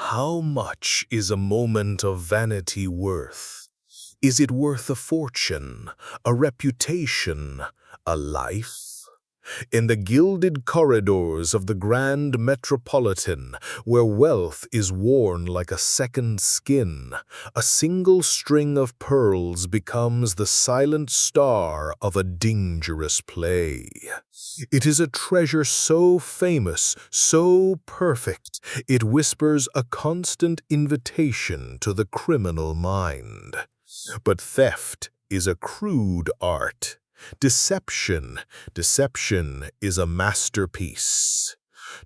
How much is a moment of vanity worth? Is it worth a fortune, a reputation, a life? In the gilded corridors of the Grand Metropolitan, where wealth is worn like a second skin, a single string of pearls becomes the silent star of a dangerous play. It is a treasure so famous, so perfect, it whispers a constant invitation to the criminal mind. But theft is a crude art. Deception is a masterpiece.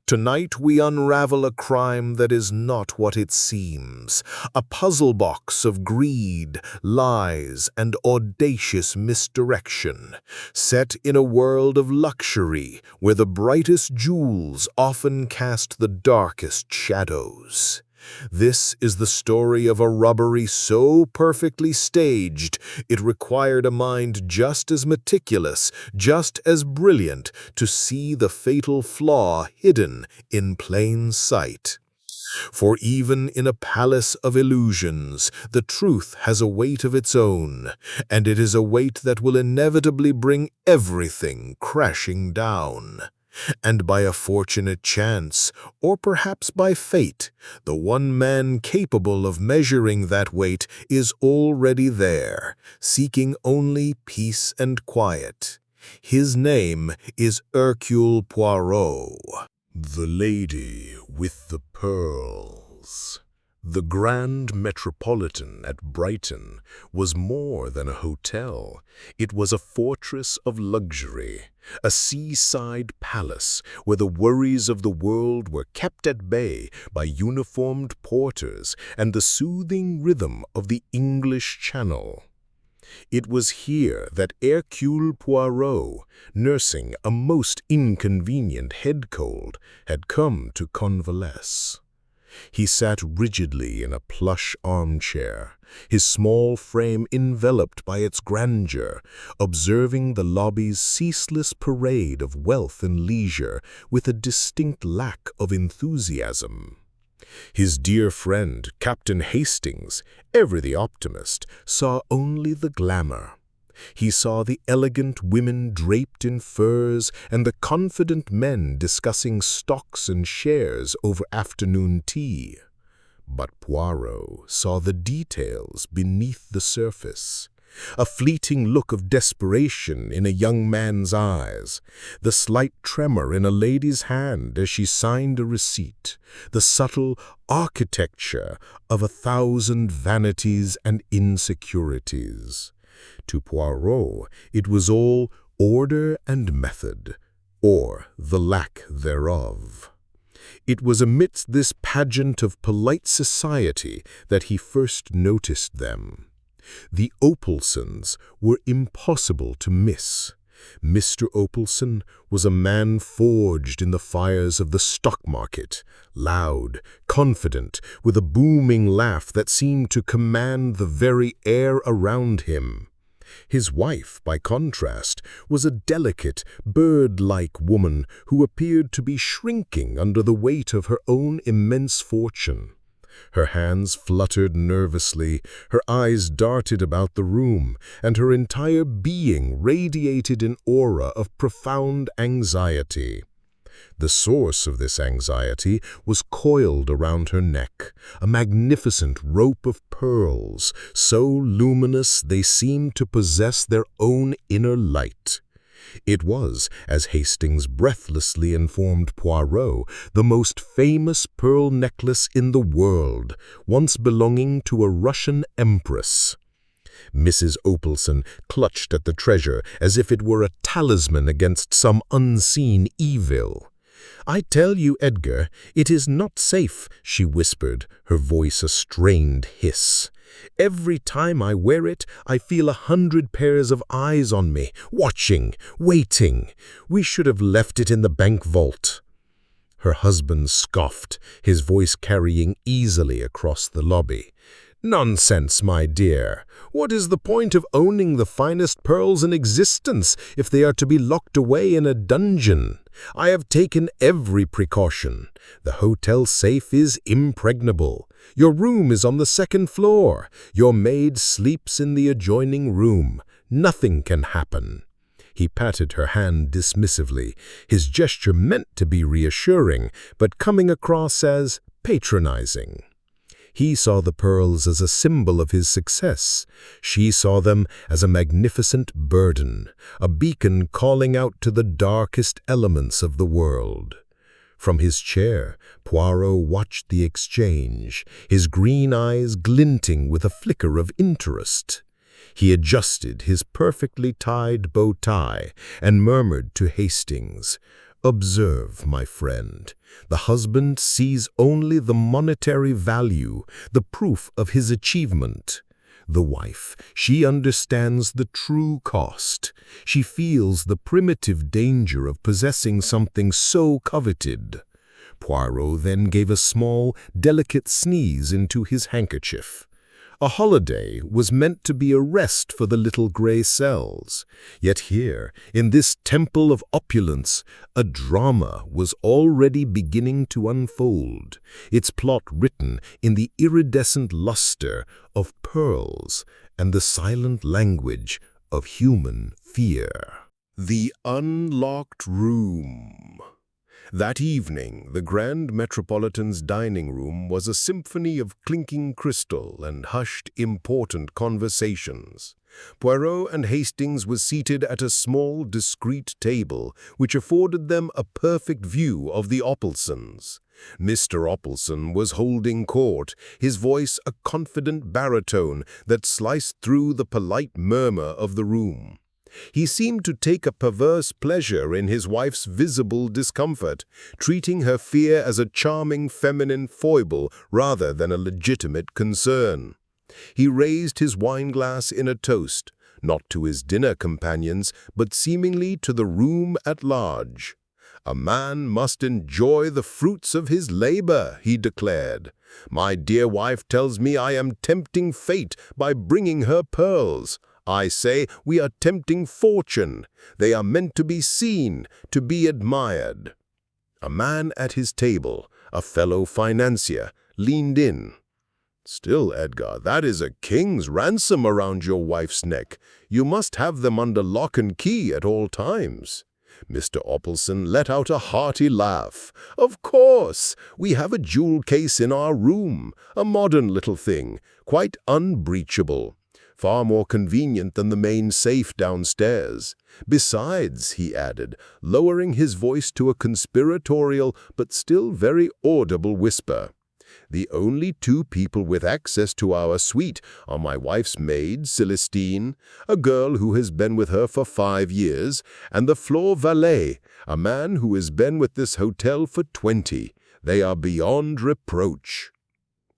Tonight we unravel a crime that is not what it seems, a puzzle box of greed, lies, and audacious misdirection, set in a world of luxury where the brightest jewels often cast the darkest shadows. This is the story of a robbery so perfectly staged, it required a mind just as meticulous, just as brilliant, to see the fatal flaw hidden in plain sight. For even in a palace of illusions, the truth has a weight of its own, and it is a weight that will inevitably bring everything crashing down. And by a fortunate chance, or perhaps by fate, the one man capable of measuring that weight is already there, seeking only peace and quiet. His name is Hercule Poirot. The Lady with the Pearls. The Grand Metropolitan at Brighton was more than a hotel. It was a fortress of luxury, a seaside palace where the worries of the world were kept at bay by uniformed porters and the soothing rhythm of the English Channel. It was here that Hercule Poirot, nursing a most inconvenient head cold, had come to convalesce. He sat rigidly in a plush armchair, his small frame enveloped by its grandeur, observing the lobby's ceaseless parade of wealth and leisure with a distinct lack of enthusiasm. His dear friend, Captain Hastings, ever the optimist, saw only the glamour. He saw the elegant women draped in furs and the confident men discussing stocks and shares over afternoon tea. But Poirot saw the details beneath the surface. A fleeting look of desperation in a young man's eyes, the slight tremor in a lady's hand as she signed a receipt, the subtle architecture of 1,000 vanities and insecurities. To Poirot, it was all order and method, or the lack thereof. It was amidst this pageant of polite society that he first noticed them. The Opalsons were impossible to miss. Mr. Opalson was a man forged in the fires of the stock market, loud, confident, with a booming laugh that seemed to command the very air around him. His wife, by contrast, was a delicate, bird-like woman who appeared to be shrinking under the weight of her own immense fortune. Her hands fluttered nervously, her eyes darted about the room, and her entire being radiated an aura of profound anxiety. The source of this anxiety was coiled around her neck, a magnificent rope of pearls, so luminous they seemed to possess their own inner light. It was, as Hastings breathlessly informed Poirot, the most famous pearl necklace in the world, once belonging to a Russian empress. Mrs. Opalson clutched at the treasure as if it were a talisman against some unseen evil. "I tell you, Edgar, it is not safe," she whispered, her voice a strained hiss. "Every time I wear it, I feel 100 pairs of eyes on me, watching, waiting. We should have left it in the bank vault." Her husband scoffed, his voice carrying easily across the lobby. "Nonsense, my dear. What is the point of owning the finest pearls in existence if they are to be locked away in a dungeon? I have taken every precaution. The hotel safe is impregnable. Your room is on the second floor. Your maid sleeps in the adjoining room. Nothing can happen." He patted her hand dismissively, his gesture meant to be reassuring, but coming across as patronizing. He saw the pearls as a symbol of his success. She saw them as a magnificent burden, a beacon calling out to the darkest elements of the world. From his chair, Poirot watched the exchange, his green eyes glinting with a flicker of interest. He adjusted his perfectly tied bow tie and murmured to Hastings, "Observe, my friend, the husband sees only the monetary value, the proof of his achievement. The wife, she understands the true cost. She feels the primitive danger of possessing something so coveted." Poirot then gave a small, delicate sneeze into his handkerchief. A holiday was meant to be a rest for the little gray cells. Yet here, in this temple of opulence, a drama was already beginning to unfold, its plot written in the iridescent luster of pearls and the silent language of human fear. The Unlocked Room. That evening, the Grand Metropolitan's dining room was a symphony of clinking crystal and hushed, important conversations. Poirot and Hastings were seated at a small, discreet table, which afforded them a perfect view of the Opalsons. Mr. Opalson was holding court, his voice a confident baritone that sliced through the polite murmur of the room. He seemed to take a perverse pleasure in his wife's visible discomfort, treating her fear as a charming feminine foible rather than a legitimate concern. He raised his wineglass in a toast, not to his dinner companions, but seemingly to the room at large. "A man must enjoy the fruits of his labor," he declared. "My dear wife tells me I am tempting fate by bringing her pearls. I say we are tempting fortune. They are meant to be seen, to be admired." A man at his table, a fellow financier, leaned in. "Still, Edgar, that is a king's ransom around your wife's neck. You must have them under lock and key at all times." Mr. Opalson let out a hearty laugh. "Of course, we have a jewel case in our room, a modern little thing, quite unbreachable. Far more convenient than the main safe downstairs. Besides," he added, lowering his voice to a conspiratorial but still very audible whisper, "the only two people with access to our suite are my wife's maid, Celestine, a girl who has been with her for 5 years, and the floor valet, a man who has been with this hotel for 20. They are beyond reproach."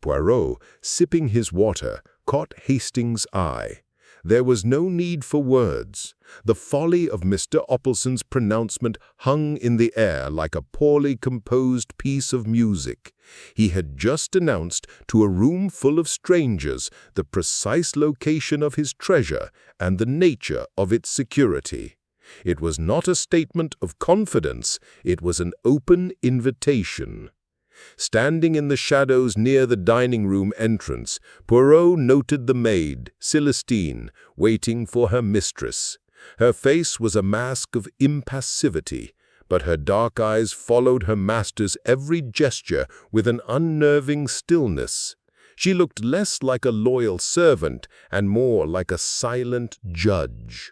Poirot, sipping his water, caught Hastings' eye. There was no need for words. The folly of Mr. Opalson's pronouncement hung in the air like a poorly composed piece of music. He had just announced to a room full of strangers the precise location of his treasure and the nature of its security. It was not a statement of confidence, it was an open invitation. Standing in the shadows near the dining room entrance, Poirot noted the maid, Celestine, waiting for her mistress. Her face was a mask of impassivity, but her dark eyes followed her master's every gesture with an unnerving stillness. She looked less like a loyal servant and more like a silent judge.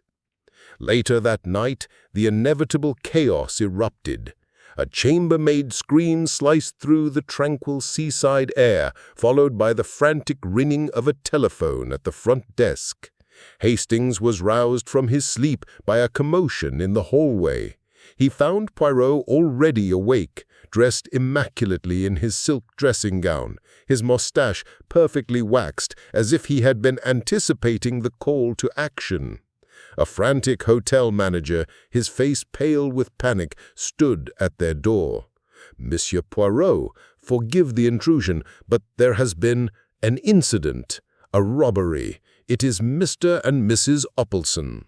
Later that night, the inevitable chaos erupted. A chambermaid scream sliced through the tranquil seaside air, followed by the frantic ringing of a telephone at the front desk. Hastings was roused from his sleep by a commotion in the hallway. He found Poirot already awake, dressed immaculately in his silk dressing gown, his mustache perfectly waxed as if he had been anticipating the call to action. A frantic hotel manager, his face pale with panic, stood at their door. "Monsieur Poirot, forgive the intrusion, but there has been an incident, a robbery. It is Mr. and Mrs. Opalson."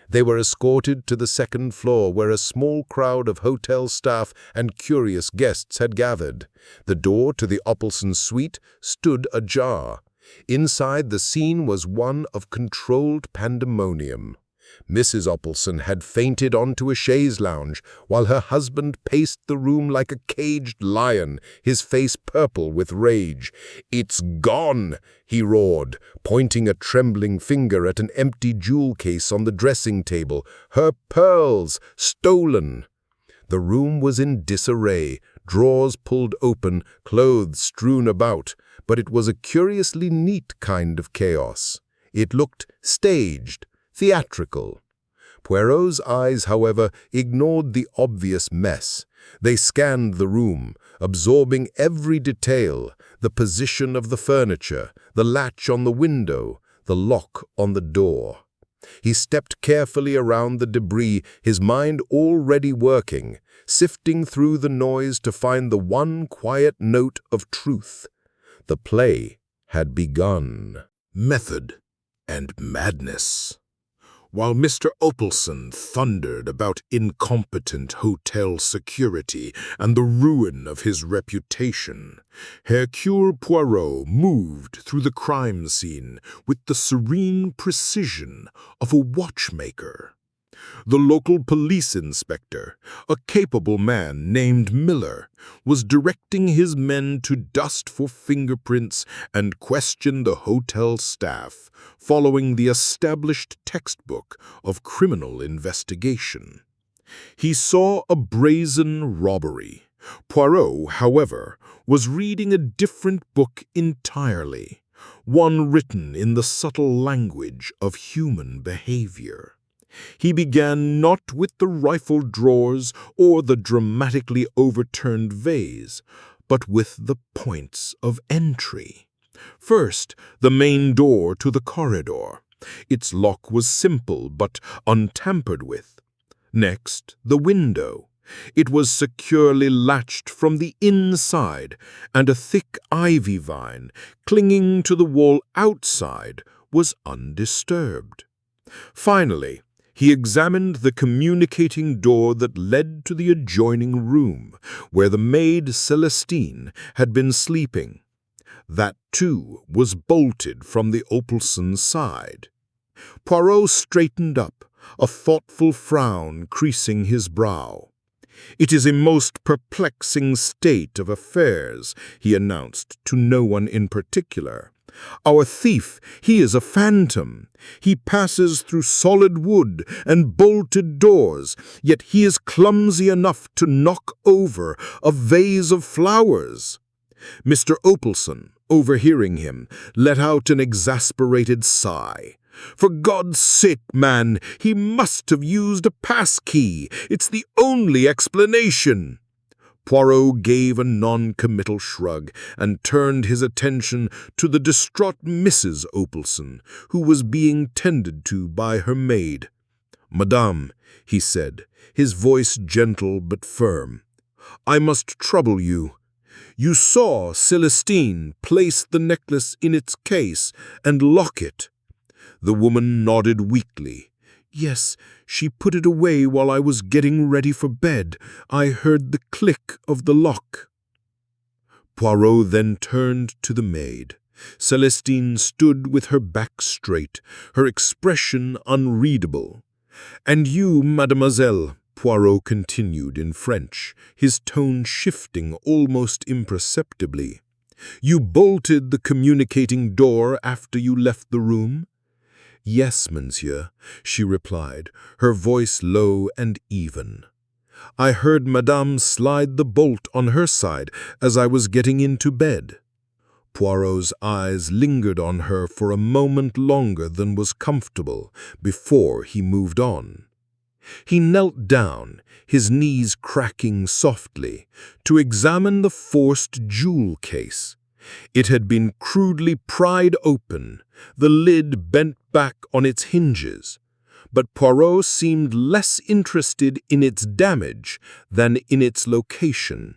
They were escorted to the second floor where a small crowd of hotel staff and curious guests had gathered. The door to the Opalson suite stood ajar. Inside, the scene was one of controlled pandemonium. Mrs. Opalson had fainted onto a chaise lounge, while her husband paced the room like a caged lion, his face purple with rage. "It's gone!" he roared, pointing a trembling finger at an empty jewel case on the dressing table. "Her pearls! Stolen!" The room was in disarray, drawers pulled open, clothes strewn about, but it was a curiously neat kind of chaos. It looked staged, theatrical. Poirot's eyes, however, ignored the obvious mess. They scanned the room, absorbing every detail, the position of the furniture, the latch on the window, the lock on the door. He stepped carefully around the debris, his mind already working, sifting through the noise to find the one quiet note of truth. The play had begun. Method and madness. While Mr. Opalson thundered about incompetent hotel security and the ruin of his reputation, Hercule Poirot moved through the crime scene with the serene precision of a watchmaker. The local police inspector, a capable man named Miller, was directing his men to dust for fingerprints and question the hotel staff, following the established textbook of criminal investigation. He saw a brazen robbery. Poirot, however, was reading a different book entirely, one written in the subtle language of human behavior. He began not with the rifled drawers or the dramatically overturned vase, but with the points of entry. First, the main door to the corridor. Its lock was simple but untampered with. Next, the window. It was securely latched from the inside, and a thick ivy vine, clinging to the wall outside, was undisturbed. Finally, he examined the communicating door that led to the adjoining room, where the maid Celestine had been sleeping. That, too, was bolted from the Opalson side. Poirot straightened up, a thoughtful frown creasing his brow. "It is a most perplexing state of affairs," he announced to no one in particular. "Our thief, he is a phantom. He passes through solid wood and bolted doors, yet he is clumsy enough to knock over a vase of flowers." Mr. Opalson, overhearing him, let out an exasperated sigh. "For God's sake, man, he must have used a pass-key. It's the only explanation." Poirot gave a non-committal shrug and turned his attention to the distraught Mrs. Opalson, who was being tended to by her maid. "Madame," he said, his voice gentle but firm, "I must trouble you. You saw Celestine place the necklace in its case and lock it." The woman nodded weakly. "Yes, she put it away while I was getting ready for bed. I heard the click of the lock." Poirot then turned to the maid. Celestine stood with her back straight, her expression unreadable. "And you, mademoiselle," Poirot continued in French, his tone shifting almost imperceptibly, "you bolted the communicating door after you left the room?" "Yes, monsieur," she replied, her voice low and even. "I heard madame slide the bolt on her side as I was getting into bed." Poirot's eyes lingered on her for a moment longer than was comfortable before he moved on. He knelt down, his knees cracking softly, to examine the forced jewel case. It had been crudely pried open, the lid bent back on its hinges, but Poirot seemed less interested in its damage than in its location.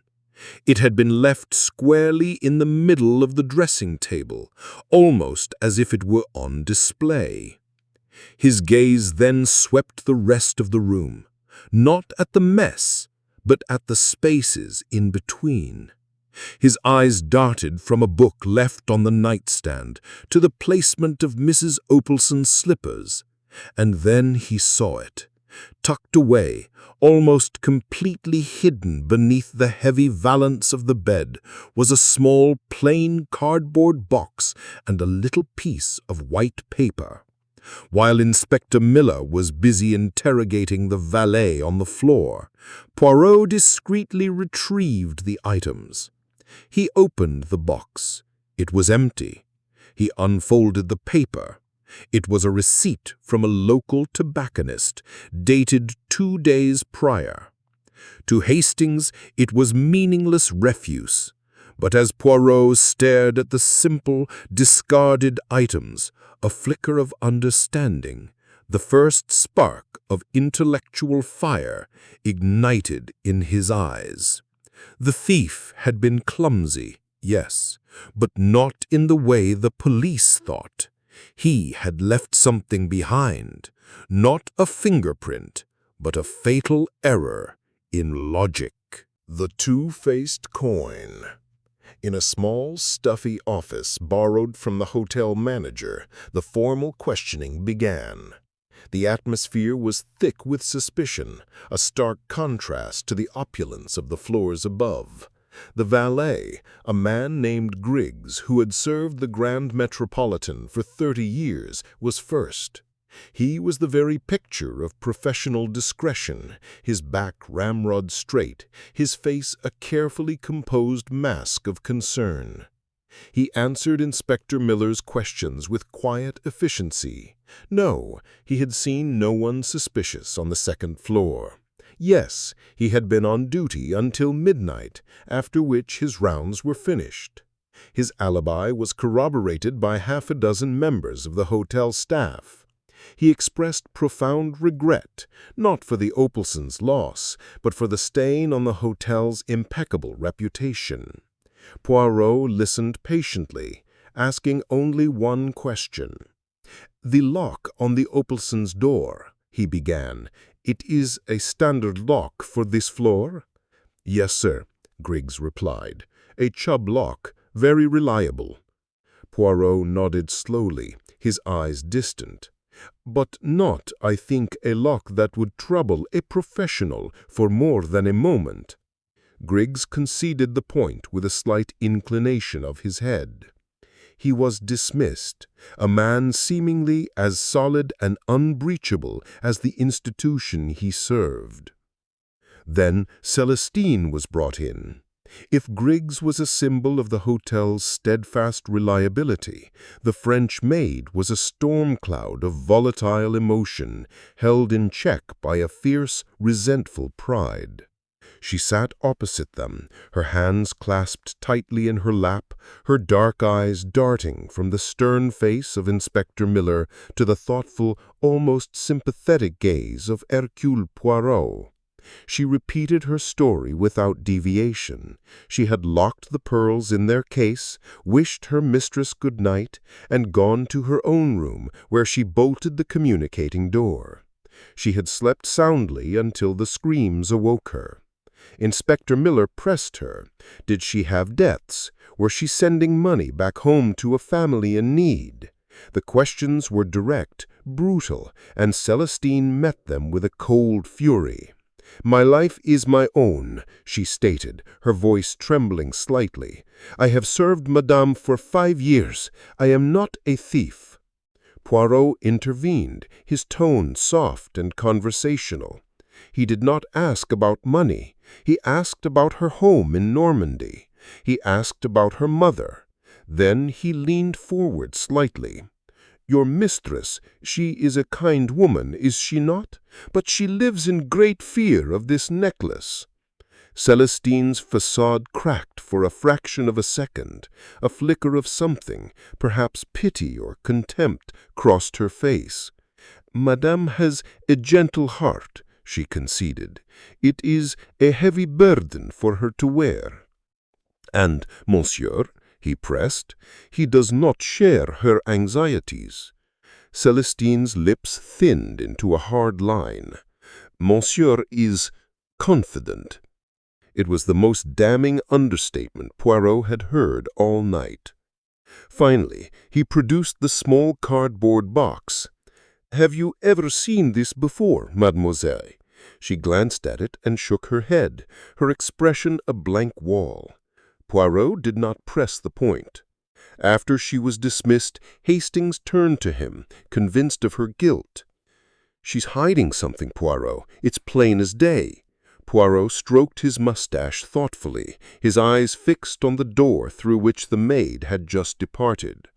It had been left squarely in the middle of the dressing table, almost as if it were on display. His gaze then swept the rest of the room, not at the mess, but at the spaces in between. His eyes darted from a book left on the nightstand to the placement of Mrs. Opalson's slippers, and then he saw it. Tucked away, almost completely hidden beneath the heavy valance of the bed, was a small, plain cardboard box and a little piece of white paper. While Inspector Miller was busy interrogating the valet on the floor, Poirot discreetly retrieved the items. He opened the box. It was empty. He unfolded the paper. It was a receipt from a local tobacconist, dated 2 days prior. To Hastings, it was meaningless refuse. But as Poirot stared at the simple, discarded items, a flicker of understanding, the first spark of intellectual fire, ignited in his eyes. The thief had been clumsy, yes, but not in the way the police thought. He had left something behind, not a fingerprint, but a fatal error in logic. The two-faced coin. In a small, stuffy office borrowed from the hotel manager, the formal questioning began. The atmosphere was thick with suspicion, a stark contrast to the opulence of the floors above. The valet, a man named Griggs, who had served the Grand Metropolitan for 30 years, was first. He was the very picture of professional discretion, his back ramrod straight, his face a carefully composed mask of concern. He answered Inspector Miller's questions with quiet efficiency. No, he had seen no one suspicious on the second floor. Yes, he had been on duty until midnight, after which his rounds were finished. His alibi was corroborated by 6 members of the hotel staff. He expressed profound regret, not for the Opalsons' loss, but for the stain on the hotel's impeccable reputation. Poirot listened patiently, asking only one question. "The lock on the Opalsons' door," he began. "It is a standard lock for this floor?" "Yes, sir," Griggs replied. "A Chubb lock, very reliable." Poirot nodded slowly, his eyes distant. "But not, I think, a lock that would trouble a professional for more than a moment." Griggs conceded the point with a slight inclination of his head. He was dismissed, a man seemingly as solid and unbreachable as the institution he served. Then Celestine was brought in. If Griggs was a symbol of the hotel's steadfast reliability, the French maid was a storm cloud of volatile emotion, held in check by a fierce, resentful pride. She sat opposite them, her hands clasped tightly in her lap, her dark eyes darting from the stern face of Inspector Miller to the thoughtful, almost sympathetic gaze of Hercule Poirot. She repeated her story without deviation. She had locked the pearls in their case, wished her mistress good night, and gone to her own room, where she bolted the communicating door. She had slept soundly until the screams awoke her. Inspector Miller pressed her. Did she have debts? Was she sending money back home to a family in need? The questions were direct, brutal, and Celestine met them with a cold fury. "My life is my own," she stated, her voice trembling slightly. "I have served Madame for 5 years. I am not a thief." Poirot intervened, his tone soft and conversational. He did not ask about money. He asked about her home in Normandy. He asked about her mother. Then he leaned forward slightly. "Your mistress, she is a kind woman, is she not? But she lives in great fear of this necklace." Celestine's facade cracked for a fraction of a second. A flicker of something, perhaps pity or contempt, crossed her face. "Madame has a gentle heart," she conceded. "It is a heavy burden for her to wear." "And, monsieur," he pressed, "he does not share her anxieties." Celestine's lips thinned into a hard line. "Monsieur is confident." It was the most damning understatement Poirot had heard all night. Finally, he produced the small cardboard box. "Have you ever seen this before, mademoiselle?" She glanced at it and shook her head, her expression a blank wall. Poirot did not press the point. After she was dismissed, Hastings turned to him, convinced of her guilt. "She's hiding something, Poirot. It's plain as day." Poirot stroked his mustache thoughtfully, his eyes fixed on the door through which the maid had just departed.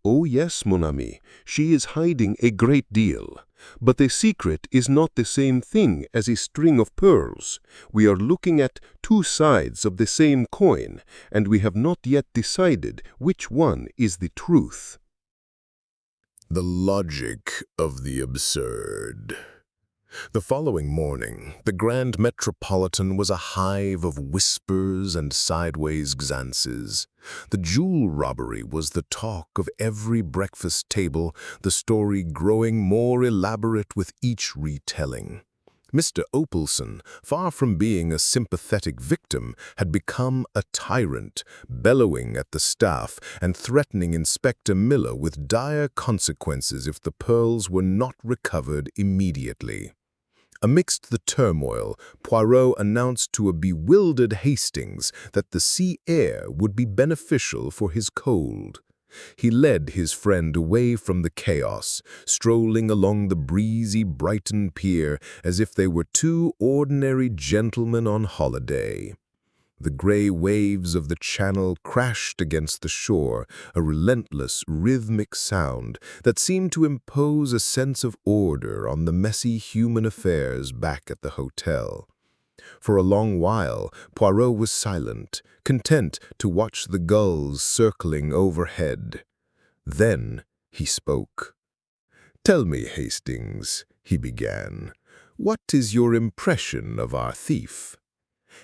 "Oh yes, mon ami, she is hiding a great deal. But the secret is not the same thing as a string of pearls. We are looking at two sides of the same coin, and we have not yet decided which one is the truth." The logic of the absurd. The following morning, the Grand Metropolitan was a hive of whispers and sideways glances. The jewel robbery was the talk of every breakfast table, the story growing more elaborate with each retelling. Mr. Opelson, far from being a sympathetic victim, had become a tyrant, bellowing at the staff and threatening Inspector Miller with dire consequences if the pearls were not recovered immediately. Amidst the turmoil, Poirot announced to a bewildered Hastings that the sea air would be beneficial for his cold. He led his friend away from the chaos, strolling along the breezy Brighton pier as if they were two ordinary gentlemen on holiday. The gray waves of the channel crashed against the shore, a relentless, rhythmic sound that seemed to impose a sense of order on the messy human affairs back at the hotel. For a long while, Poirot was silent, content to watch the gulls circling overhead. Then he spoke. "Tell me, Hastings," he began, "what is your impression of our thief?"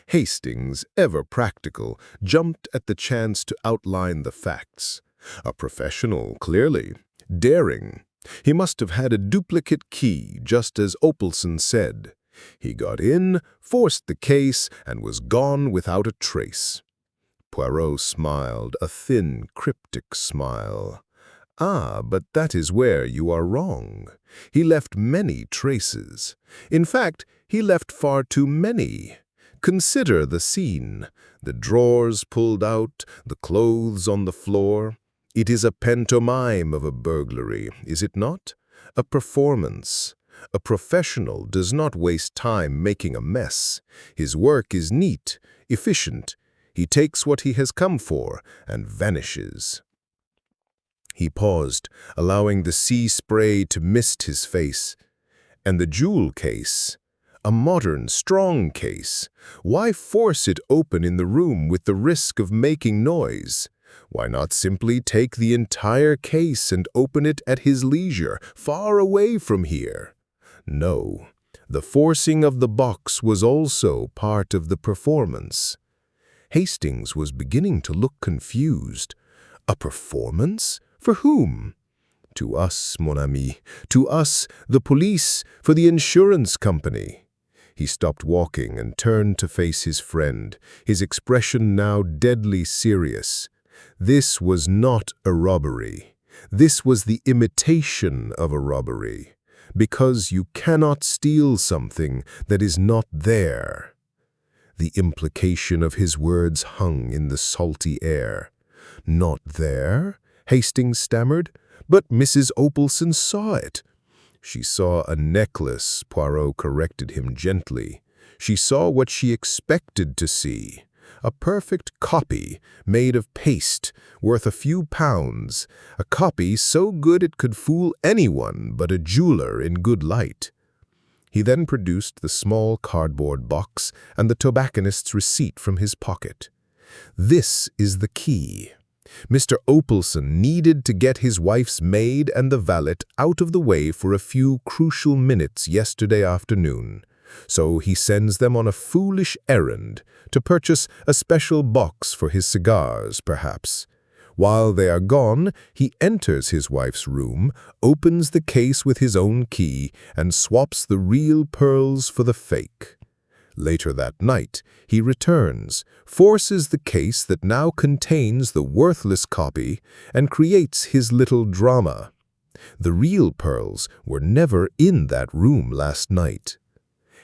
Hastings, ever practical, jumped at the chance to outline the facts. A professional, clearly. Daring. He must have had a duplicate key, just as Opelson said. He got in, forced the case, and was gone without a trace. Poirot smiled, a thin, cryptic smile. "Ah, but that is where you are wrong. He left many traces. In fact, he left far too many. Consider the scene. The drawers pulled out, the clothes on the floor. It is a pantomime of a burglary, is it not? A performance. A professional does not waste time making a mess. His work is neat, efficient. He takes what he has come for and vanishes." He paused, allowing the sea spray to mist his face. "And the jewel case? A modern, strong case. Why force it open in the room with the risk of making noise? Why not simply take the entire case and open it at his leisure, far away from here?" No, the forcing of the box was also part of the performance. Hastings was beginning to look confused. A performance? For whom? To us, mon ami. To us, the police, for the insurance company. He stopped walking and turned to face his friend, his expression now deadly serious. This was not a robbery. This was the imitation of a robbery. Because you cannot steal something that is not there. The implication of his words hung in the salty air. "Not there?" Hastings stammered. "But Mrs. Opelson saw it." "She saw a necklace," Poirot corrected him gently. "She saw what she expected to see. A perfect copy, made of paste, worth a few pounds. A copy so good it could fool anyone but a jeweler in good light." He then produced the small cardboard box and the tobacconist's receipt from his pocket. "This is the key. Mr. Opelson needed to get his wife's maid and the valet out of the way for a few crucial minutes yesterday afternoon. So he sends them on a foolish errand, to purchase a special box for his cigars, perhaps. While they are gone, he enters his wife's room, opens the case with his own key, and swaps the real pearls for the fake. Later that night, he returns, forces the case that now contains the worthless copy, and creates his little drama. The real pearls were never in that room last night.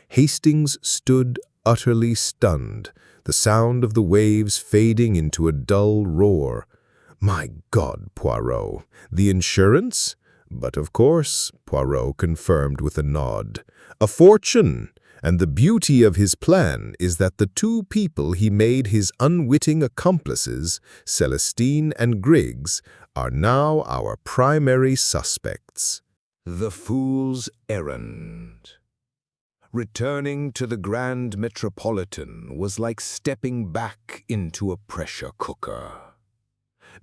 Hastings stood utterly stunned, the sound of the waves fading into a dull roar. My God, Poirot, the insurance? But of course, Poirot confirmed with a nod. A fortune! And the beauty of his plan is that the two people he made his unwitting accomplices, Celestine and Griggs, are now our primary suspects. The Fool's Errand. Returning to the Grand Metropolitan was like stepping back into a pressure cooker.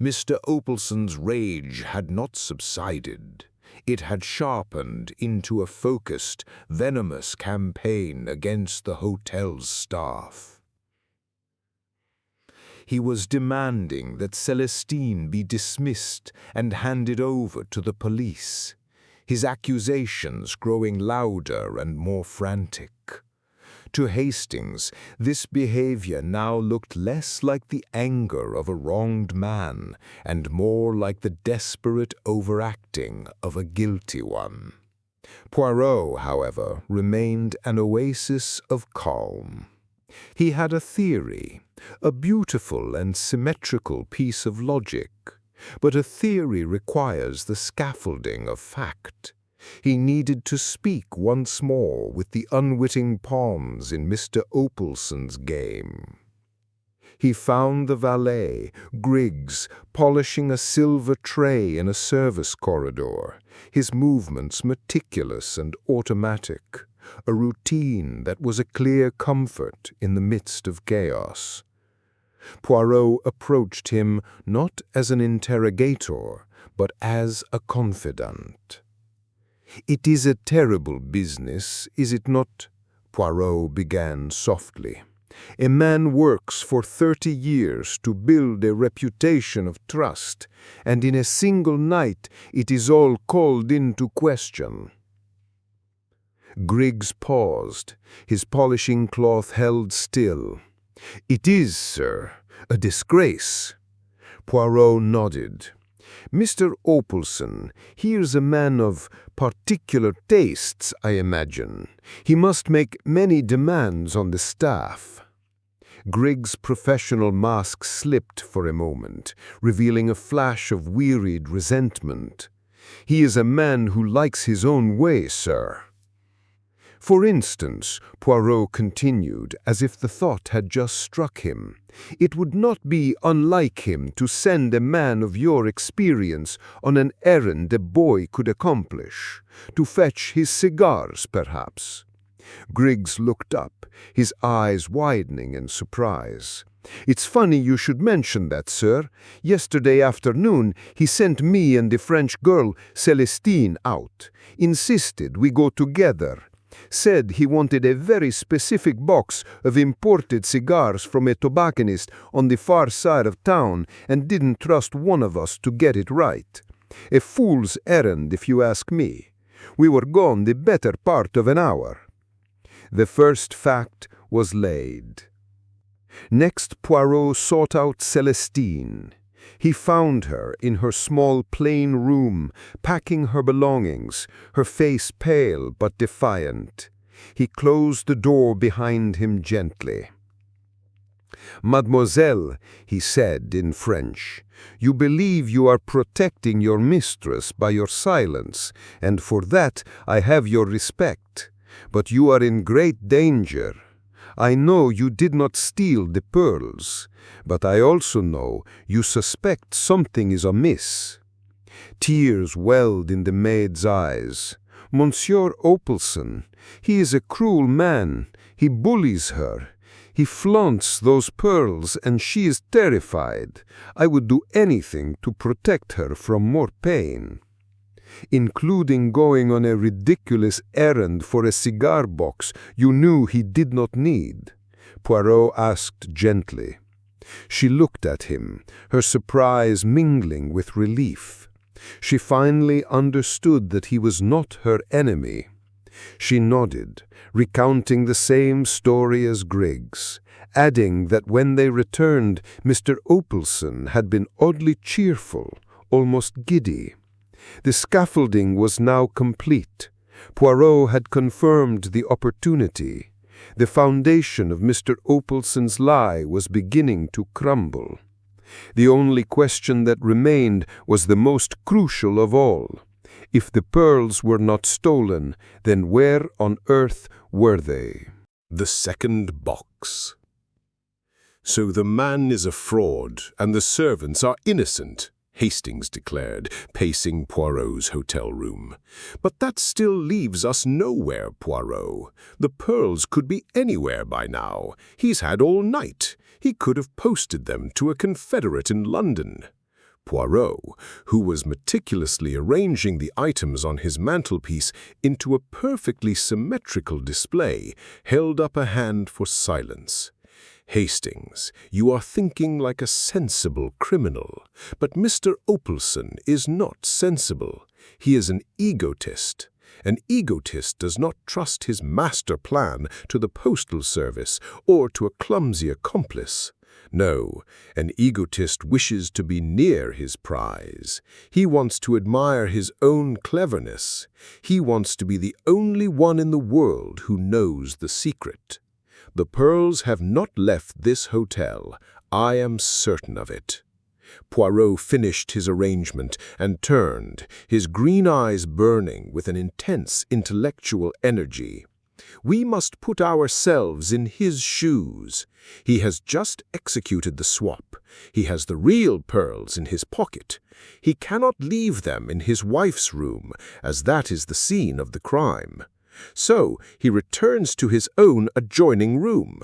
Mr. Opalson's rage had not subsided. It had sharpened into a focused, venomous campaign against the hotel's staff. He was demanding that Celestine be dismissed and handed over to the police, his accusations growing louder and more frantic. To Hastings, this behavior now looked less like the anger of a wronged man and more like the desperate overacting of a guilty one. Poirot, however, remained an oasis of calm. He had a theory, a beautiful and symmetrical piece of logic, but a theory requires the scaffolding of fact. He needed to speak once more with the unwitting pawns in Mr. Opalson's game. He found the valet, Griggs, polishing a silver tray in a service corridor, his movements meticulous and automatic, a routine that was a clear comfort in the midst of chaos. Poirot approached him not as an interrogator, but as a confidant. "It is a terrible business, is it not?" Poirot began softly. "A man works for 30 years to build a reputation of trust, and in a single night it is all called into question." Griggs paused, his polishing cloth held still. "It is, sir, a disgrace." Poirot nodded. "Mr. Opalson, here's a man of particular tastes, I imagine. He must make many demands on the staff." Griggs' professional mask slipped for a moment, revealing a flash of wearied resentment. "He is a man who likes his own way, sir." "For instance," Poirot continued, as if the thought had just struck him, "it would not be unlike him to send a man of your experience on an errand a boy could accomplish, to fetch his cigars, perhaps." Griggs looked up, his eyes widening in surprise. "It's funny you should mention that, sir. Yesterday afternoon he sent me and the French girl Celestine out, insisted we go together. Said he wanted a very specific box of imported cigars from a tobacconist on the far side of town and didn't trust one of us to get it right. A fool's errand, if you ask me. We were gone the better part of an hour." The first fact was laid. Next, Poirot sought out Celestine. He found her in her small plain room, packing her belongings, her face pale but defiant. He closed the door behind him gently. "Mademoiselle," he said in French, "you believe you are protecting your mistress by your silence, and for that I have your respect. But you are in great danger. I know you did not steal the pearls, but I also know you suspect something is amiss." Tears welled in the maid's eyes. "Monsieur Opalson, he is a cruel man. He bullies her. He flaunts those pearls and she is terrified. I would do anything to protect her from more pain." "Including going on a ridiculous errand for a cigar box you knew he did not need?" Poirot asked gently. She looked at him, her surprise mingling with relief. She finally understood that he was not her enemy. She nodded, recounting the same story as Griggs, adding that when they returned, Mr. Opelson had been oddly cheerful, almost giddy. The scaffolding was now complete. Poirot had confirmed the opportunity. The foundation of Mr. Opelson's lie was beginning to crumble. The only question that remained was the most crucial of all. If the pearls were not stolen, then where on earth were they? The second box. So the man is a fraud, and the servants are innocent, Hastings declared, pacing Poirot's hotel room. But that still leaves us nowhere, Poirot. The pearls could be anywhere by now. He's had all night. He could have posted them to a confederate in London. Poirot, who was meticulously arranging the items on his mantelpiece into a perfectly symmetrical display, held up a hand for silence. Hastings, you are thinking like a sensible criminal, but Mr. Opelson is not sensible. He is an egotist. An egotist does not trust his master plan to the postal service or to a clumsy accomplice. No, an egotist wishes to be near his prize. He wants to admire his own cleverness. He wants to be the only one in the world who knows the secret. The pearls have not left this hotel. I am certain of it. Poirot finished his arrangement and turned, his green eyes burning with an intense intellectual energy. We must put ourselves in his shoes. He has just executed the swap. He has the real pearls in his pocket. He cannot leave them in his wife's room, as that is the scene of the crime. So he returns to his own adjoining room.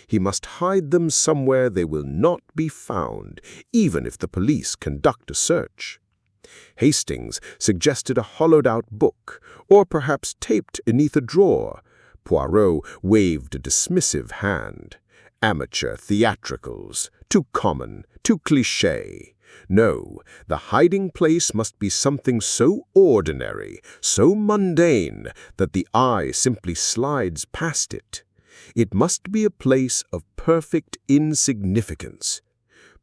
He must hide them somewhere they will not be found, even if the police conduct a search. Hastings suggested a hollowed-out book, or perhaps taped beneath a drawer. Poirot waved a dismissive hand. Amateur theatricals, too common, too cliché. No, the hiding place must be something so ordinary, so mundane, that the eye simply slides past it. It must be a place of perfect insignificance.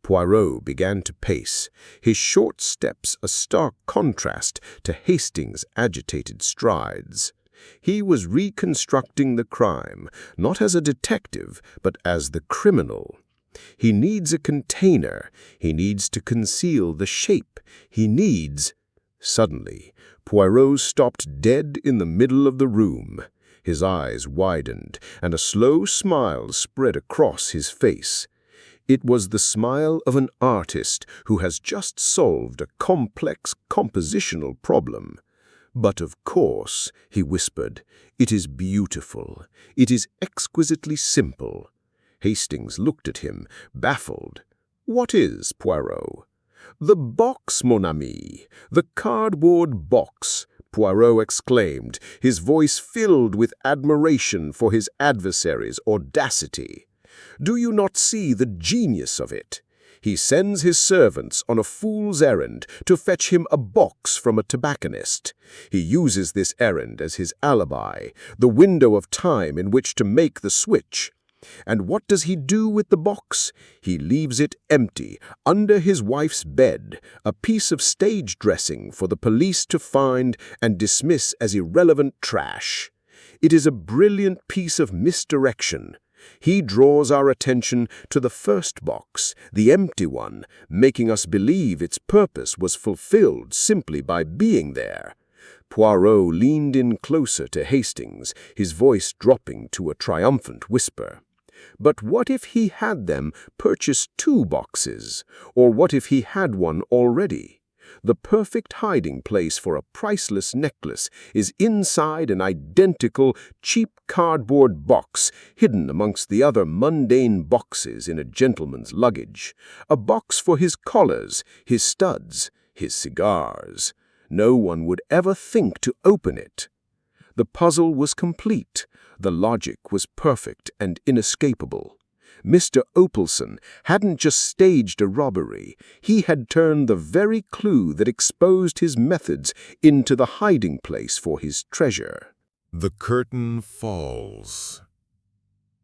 Poirot began to pace, his short steps a stark contrast to Hastings' agitated strides. He was reconstructing the crime, not as a detective, but as the criminal. He needs a container. He needs to conceal the shape. He needs... Suddenly, Poirot stopped dead in the middle of the room. His eyes widened, and a slow smile spread across his face. It was the smile of an artist who has just solved a complex compositional problem. "But of course," he whispered, "it is beautiful. It is exquisitely simple." Hastings looked at him, baffled. "What is, Poirot?" "The box, mon ami, the cardboard box," Poirot exclaimed, his voice filled with admiration for his adversary's audacity. "Do you not see the genius of it? He sends his servants on a fool's errand to fetch him a box from a tobacconist. He uses this errand as his alibi, the window of time in which to make the switch. And what does he do with the box? He leaves it empty, under his wife's bed, a piece of stage dressing for the police to find and dismiss as irrelevant trash. It is a brilliant piece of misdirection. He draws our attention to the first box, the empty one, making us believe its purpose was fulfilled simply by being there." Poirot leaned in closer to Hastings, his voice dropping to a triumphant whisper. "But what if he had them purchase 2 boxes? Or what if he had one already? The perfect hiding place for a priceless necklace is inside an identical, cheap cardboard box hidden amongst the other mundane boxes in a gentleman's luggage. A box for his collars, his studs, his cigars. No one would ever think to open it." The puzzle was complete. The logic was perfect and inescapable. Mr. Opalson hadn't just staged a robbery, he had turned the very clue that exposed his methods into the hiding place for his treasure. The curtain falls.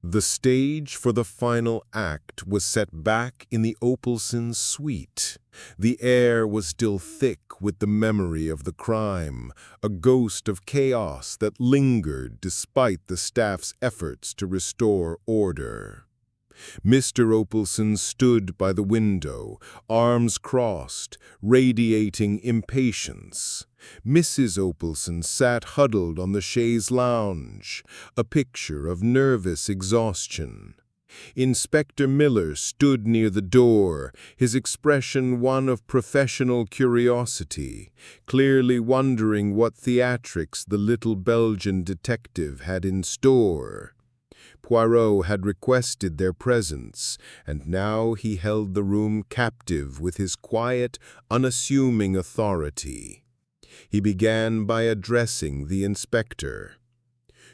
The stage for the final act was set back in the Opalson suite. The air was still thick with the memory of the crime, a ghost of chaos that lingered despite the staff's efforts to restore order. Mr. Opalson stood by the window, arms crossed, radiating impatience. Mrs. Opalson sat huddled on the chaise lounge, a picture of nervous exhaustion. Inspector Miller stood near the door, his expression one of professional curiosity, clearly wondering what theatrics the little Belgian detective had in store. Poirot had requested their presence, and now he held the room captive with his quiet, unassuming authority. He began by addressing the inspector.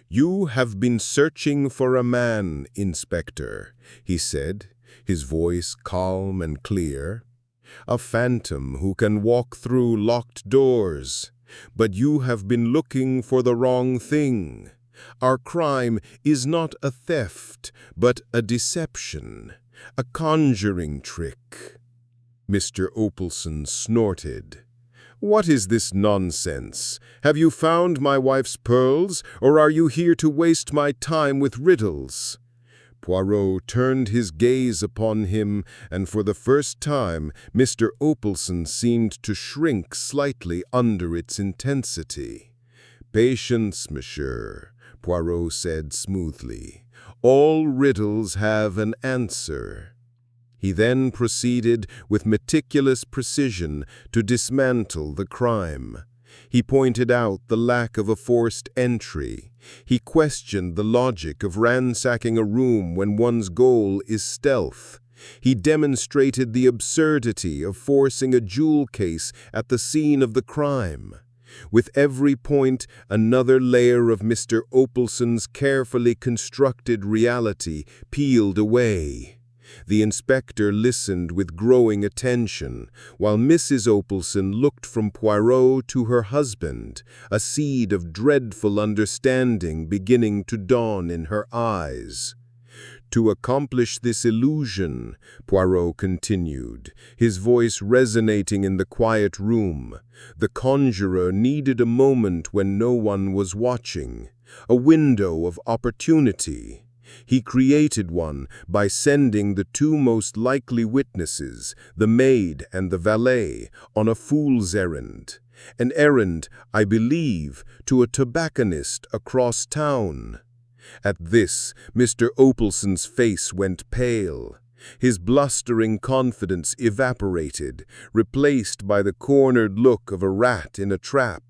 "You have been searching for a man, Inspector," he said, his voice calm and clear. "A phantom who can walk through locked doors. But you have been looking for the wrong thing. Our crime is not a theft, but a deception, a conjuring trick." Mr. Opalson snorted. "What is this nonsense? Have you found my wife's pearls, or are you here to waste my time with riddles?" Poirot turned his gaze upon him, and for the first time Mr. Opalson seemed to shrink slightly under its intensity. "Patience, monsieur," Poirot said smoothly. "All riddles have an answer." He then proceeded with meticulous precision to dismantle the crime. He pointed out the lack of a forced entry. He questioned the logic of ransacking a room when one's goal is stealth. He demonstrated the absurdity of forcing a jewel case at the scene of the crime. With every point, another layer of Mr. Opalson's carefully constructed reality peeled away. The inspector listened with growing attention, while Mrs. Opalson looked from Poirot to her husband, a seed of dreadful understanding beginning to dawn in her eyes. "To accomplish this illusion," Poirot continued, his voice resonating in the quiet room, "the conjurer needed a moment when no one was watching, a window of opportunity. He created one by sending the two most likely witnesses, the maid and the valet, on a fool's errand. An errand, I believe, to a tobacconist across town." At this, Mr. Opalson's face went pale. His blustering confidence evaporated, replaced by the cornered look of a rat in a trap.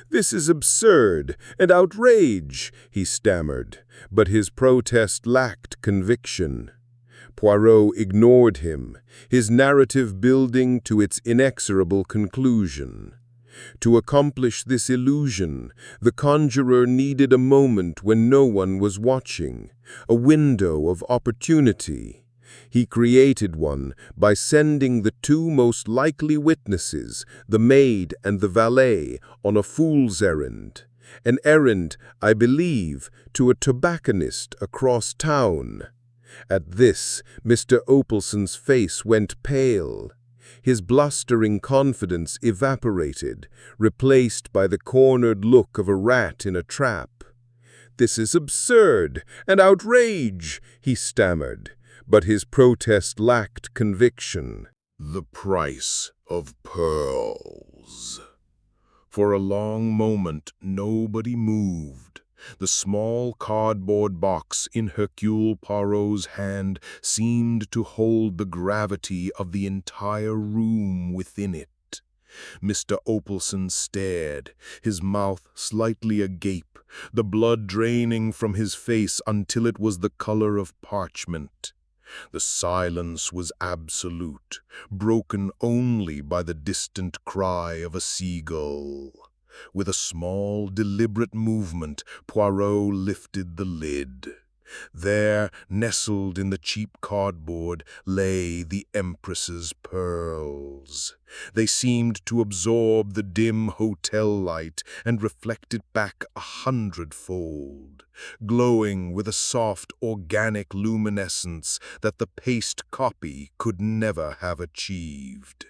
"This is absurd and outrage," he stammered, but his protest lacked conviction. Poirot ignored him, his narrative building to its inexorable conclusion. To accomplish this illusion, the conjurer needed a moment when no one was watching, a window of opportunity. He created one by sending the two most likely witnesses, the maid and the valet, on a fool's errand. An errand, I believe, to a tobacconist across town. At this, Mr. Opalson's face went pale. His blustering confidence evaporated, replaced by the cornered look of a rat in a trap. "This is absurd and outrage," he stammered, but his protest lacked conviction. The price of pearls. For a long moment, nobody moved. The small cardboard box in Hercule Poirot's hand seemed to hold the gravity of the entire room within it. Mr. Opalson stared, his mouth slightly agape, the blood draining from his face until it was the color of parchment. The silence was absolute, broken only by the distant cry of a seagull. With a small, deliberate movement, Poirot lifted the lid. There, nestled in the cheap cardboard, lay the Empress's pearls. They seemed to absorb the dim hotel light and reflect it back 100-fold, glowing with a soft, organic luminescence that the paste copy could never have achieved.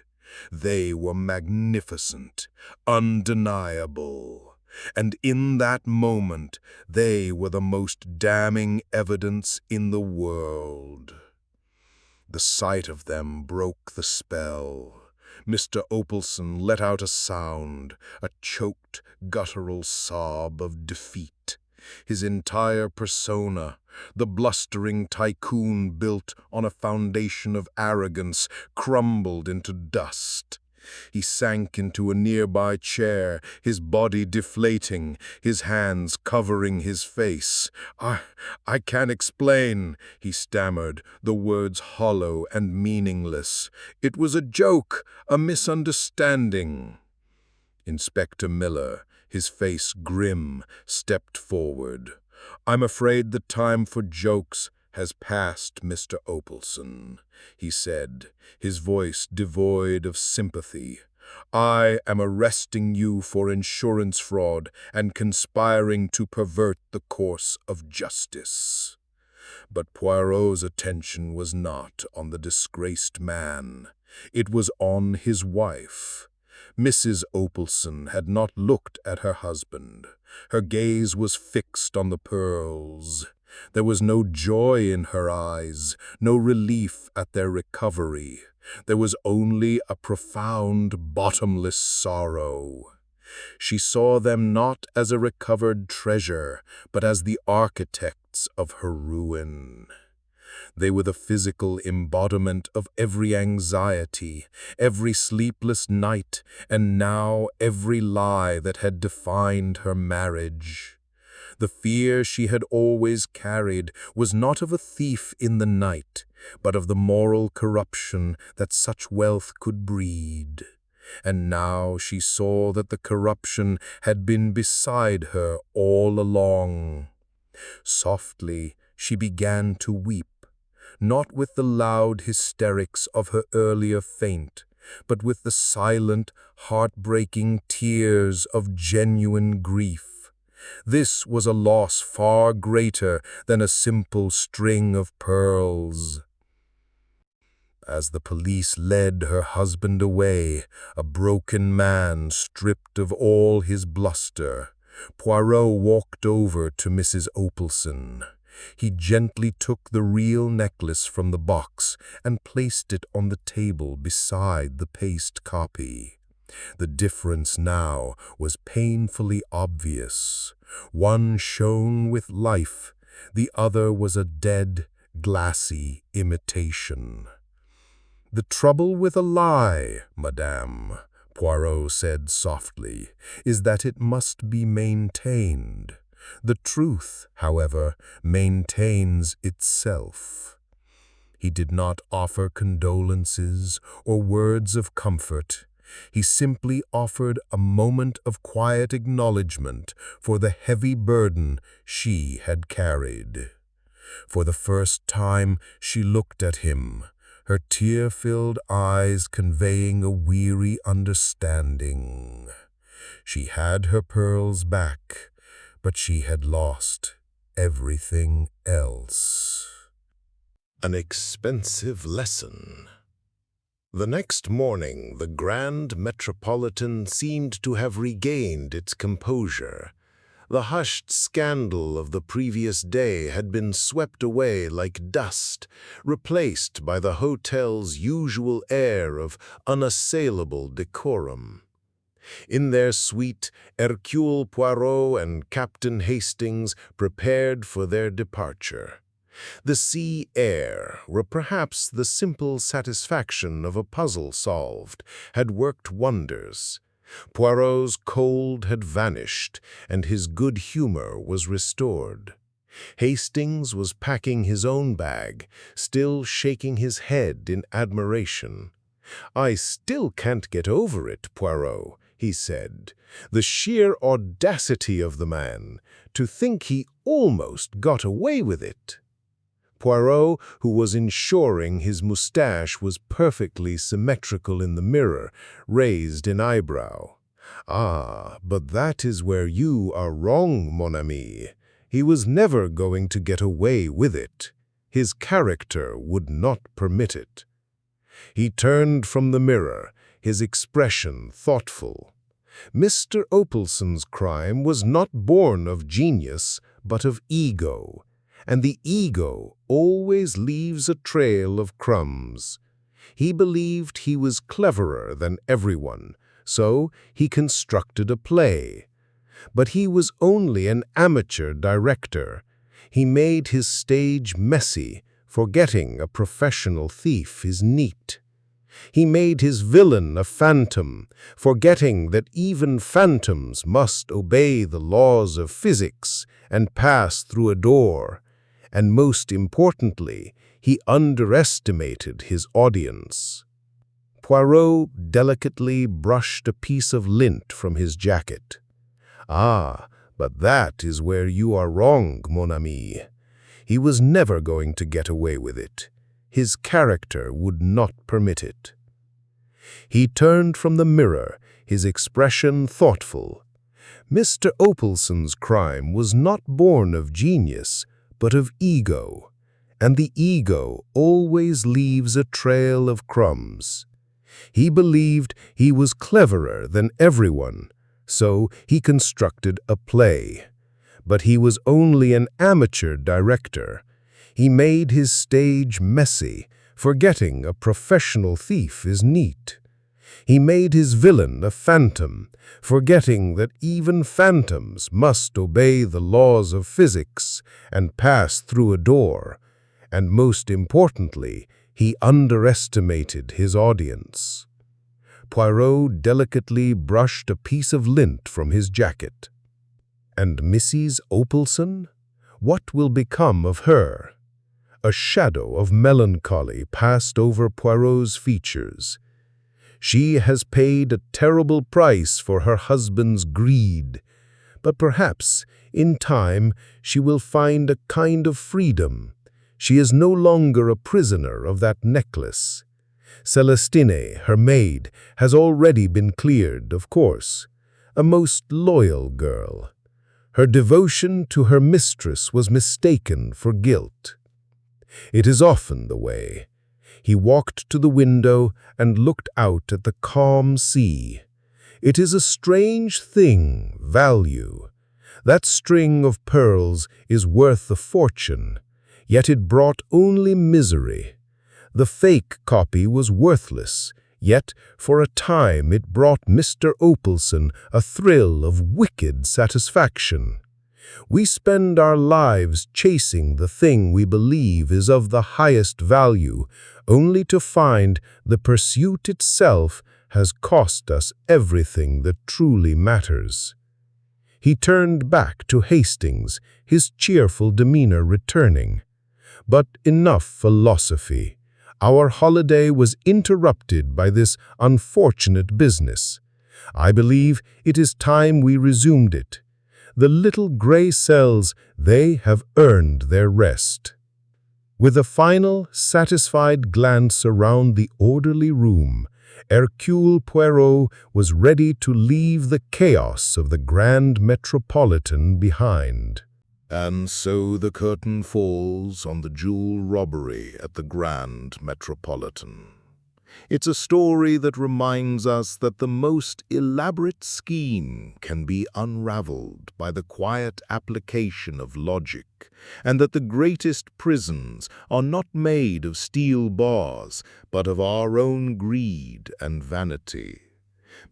They were magnificent, undeniable. And in that moment, they were the most damning evidence in the world. The sight of them broke the spell. Mr. Opalson let out a sound, a choked, guttural sob of defeat. His entire persona, the blustering tycoon built on a foundation of arrogance, crumbled into dust. He sank into a nearby chair, his body deflating, his hands covering his face. I can't explain," he stammered, the words hollow and meaningless. "It was a joke, a misunderstanding." Inspector Miller, his face grim, stepped forward. "I'm afraid the time for jokes has passed, Mr. Opalson," he said, his voice devoid of sympathy. "I am arresting you for insurance fraud and conspiring to pervert the course of justice." But Poirot's attention was not on the disgraced man. It was on his wife. Mrs. Opalson had not looked at her husband. Her gaze was fixed on the pearls. There was no joy in her eyes, no relief at their recovery. There was only a profound, bottomless sorrow. She saw them not as a recovered treasure, but as the architects of her ruin. They were the physical embodiment of every anxiety, every sleepless night, and now every lie that had defined her marriage. The fear she had always carried was not of a thief in the night, but of the moral corruption that such wealth could breed. And now she saw that the corruption had been beside her all along. Softly, she began to weep, not with the loud hysterics of her earlier faint, but with the silent, heartbreaking tears of genuine grief. This was a loss far greater than a simple string of pearls. As the police led her husband away, a broken man stripped of all his bluster, Poirot walked over to Mrs. Opalson. He gently took the real necklace from the box and placed it on the table beside the paste copy. The difference now was painfully obvious. One shone with life, the other was a dead, glassy imitation. "The trouble with a lie, madame," Poirot said softly, "is that it must be maintained. The truth, however, maintains itself." He did not offer condolences or words of comfort. He simply offered a moment of quiet acknowledgement for the heavy burden she had carried. For the first time she looked at him, her tear-filled eyes conveying a weary understanding. She had her pearls back, but she had lost everything else. An expensive lesson. The next morning, the Grand Metropolitan seemed to have regained its composure. The hushed scandal of the previous day had been swept away like dust, replaced by the hotel's usual air of unassailable decorum. In their suite, Hercule Poirot and Captain Hastings prepared for their departure. The sea air, or perhaps the simple satisfaction of a puzzle solved, had worked wonders. Poirot's cold had vanished, and his good humor was restored. Hastings was packing his own bag, still shaking his head in admiration. "I still can't get over it, Poirot," he said. "The sheer audacity of the man, to think he almost got away with it." Poirot, who was ensuring his moustache was perfectly symmetrical in the mirror, raised an eyebrow. "Ah, but that is where you are wrong, mon ami. He was never going to get away with it. His character would not permit it." He turned from the mirror, his expression thoughtful. Mr. Opalson's crime was not born of genius, but of ego, and the ego always leaves a trail of crumbs. He believed he was cleverer than everyone, so he constructed a play. But he was only an amateur director. He made his stage messy, forgetting a professional thief is neat. He made his villain a phantom, forgetting that even phantoms must obey the laws of physics and pass through a door. And most importantly, he underestimated his audience. Poirot delicately brushed a piece of lint from his jacket. "Ah, but that is where you are wrong, mon ami. He was never going to get away with it. His character would not permit it." He turned from the mirror, his expression thoughtful. Mr. Opalson's crime was not born of genius, but of ego, and the ego always leaves a trail of crumbs. He believed he was cleverer than everyone, so he constructed a play. But he was only an amateur director. He made his stage messy, forgetting a professional thief is neat. He made his villain a phantom, forgetting that even phantoms must obey the laws of physics and pass through a door. And most importantly, he underestimated his audience. Poirot delicately brushed a piece of lint from his jacket. "And Mrs. Opalson? What will become of her?" A shadow of melancholy passed over Poirot's features. "She has paid a terrible price for her husband's greed, but perhaps, in time, she will find a kind of freedom. She is no longer a prisoner of that necklace. Celestine, her maid, has already been cleared, of course. A most loyal girl. Her devotion to her mistress was mistaken for guilt. It is often the way." He walked to the window and looked out at the calm sea. "It is a strange thing, value. That string of pearls is worth a fortune, yet it brought only misery. The fake copy was worthless, yet for a time it brought Mr. Opalson a thrill of wicked satisfaction. We spend our lives chasing the thing we believe is of the highest value, only to find the pursuit itself has cost us everything that truly matters." He turned back to Hastings, his cheerful demeanor returning. "But enough philosophy. Our holiday was interrupted by this unfortunate business. I believe it is time we resumed it. The little gray cells, they have earned their rest." With a final, satisfied glance around the orderly room, Hercule Poirot was ready to leave the chaos of the Grand Metropolitan behind. And so the curtain falls on the jewel robbery at the Grand Metropolitan. It's a story that reminds us that the most elaborate scheme can be unraveled by the quiet application of logic, and that the greatest prisons are not made of steel bars, but of our own greed and vanity.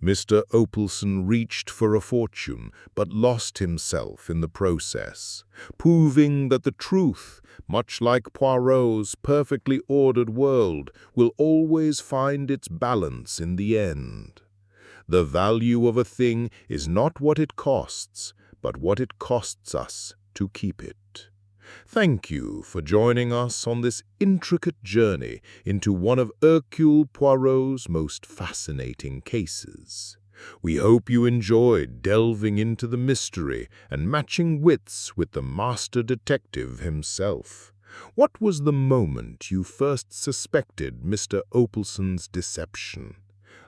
Mr. Opalson reached for a fortune, but lost himself in the process, proving that the truth, much like Poirot's perfectly ordered world, will always find its balance in the end. The value of a thing is not what it costs, but what it costs us to keep it. Thank you for joining us on this intricate journey into one of Hercule Poirot's most fascinating cases. We hope you enjoyed delving into the mystery and matching wits with the master detective himself. What was the moment you first suspected Mr. Opalson's deception?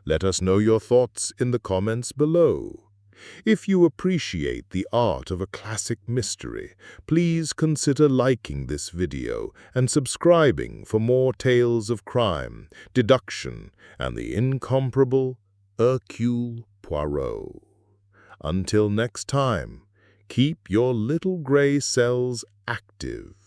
Let us know your thoughts in the comments below. If you appreciate the art of a classic mystery, please consider liking this video and subscribing for more tales of crime, deduction, and the incomparable Hercule Poirot. Until next time, keep your little gray cells active.